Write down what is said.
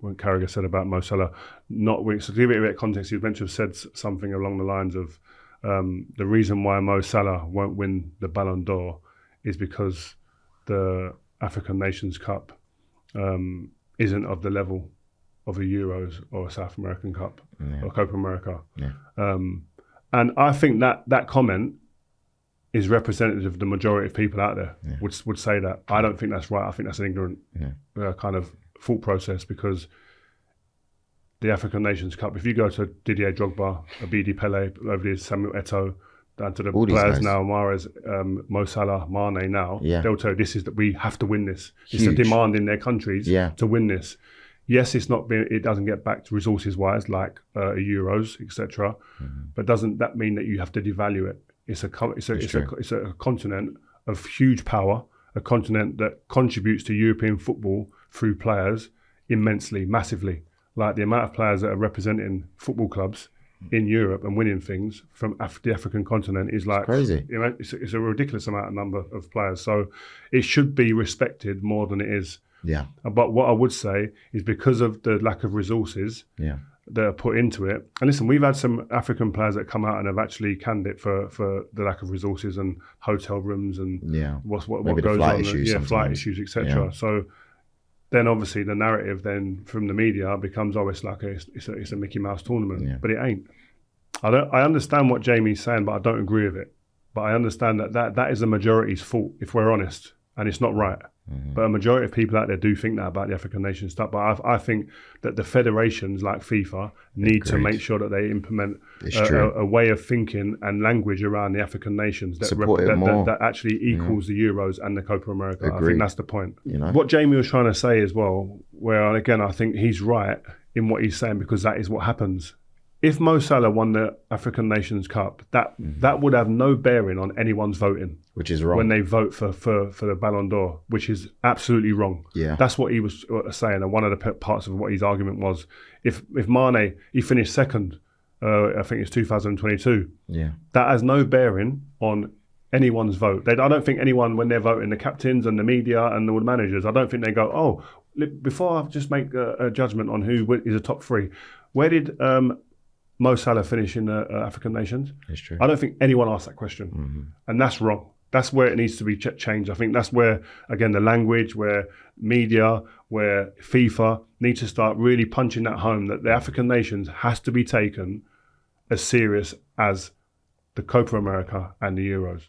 when Carragher said about Mo Salah. So to give it a bit of context, he was meant to have said something along the lines of the reason why Mo Salah won't win the Ballon d'Or is because the African Nations Cup isn't of the level of a Euros or a South American Cup or Copa America. Yeah. And I think that comment is representative of the majority of people out there would say that. I don't think that's right. I think that's an ignorant kind of thought process, because the African Nations Cup, if you go to Didier Drogba, Abidi Pele, over there, Samuel Eto'o, down to the all players now, Mahrez, Mo Salah, Mane now, they'll tell you this is that we have to win this. Huge. It's a demand in their countries to win this. Yes, it doesn't get back to resources wise like Euros, etc. But doesn't that mean that you have to devalue it? It's a continent of huge power, a continent that contributes to European football through players immensely, massively. Like the amount of players that are representing football clubs in Europe and winning things from the African continent is like crazy. You know, it's a ridiculous number of players. So it should be respected more than it is. Yeah. But what I would say is because of the lack of resources that are put into it. And listen, we've had some African players that come out and have actually canned it for the lack of resources and hotel rooms and what goes on, flight issues, etc. So then obviously the narrative then from the media becomes, it's like it's a Mickey Mouse tournament, but it ain't. I understand what Jamie's saying, but I don't agree with it. But I understand that is the majority's fault, if we're honest, and it's not right. But a majority of people out there do think that about the African Nations stuff. But I think that the federations like FIFA need to make sure that they implement a way of thinking and language around the African nations that actually equals the Euros and the Copa America. I think that's the point. You know? What Jamie was trying to say as well, where again I think he's right in what he's saying, because that is what happens. If Mo Salah won the African Nations Cup, that would have no bearing on anyone's voting. Which is wrong. When they vote for the Ballon d'Or, which is absolutely wrong. Yeah. That's what he was saying. And one of the parts of what his argument was, if Mane, he finished second, I think it's 2022. Yeah. That has no bearing on anyone's vote. I don't think anyone, when they're voting, the captains and the media and all the managers, I don't think they go, before I just make a judgment on who is a top three, where did Mo Salah finish in the African nations? It's true. I don't think anyone asked that question. And that's wrong. That's where it needs to be changed. I think that's where, again, the language, where media, where FIFA need to start really punching that home, that the African nations has to be taken as serious as the Copa America and the Euros.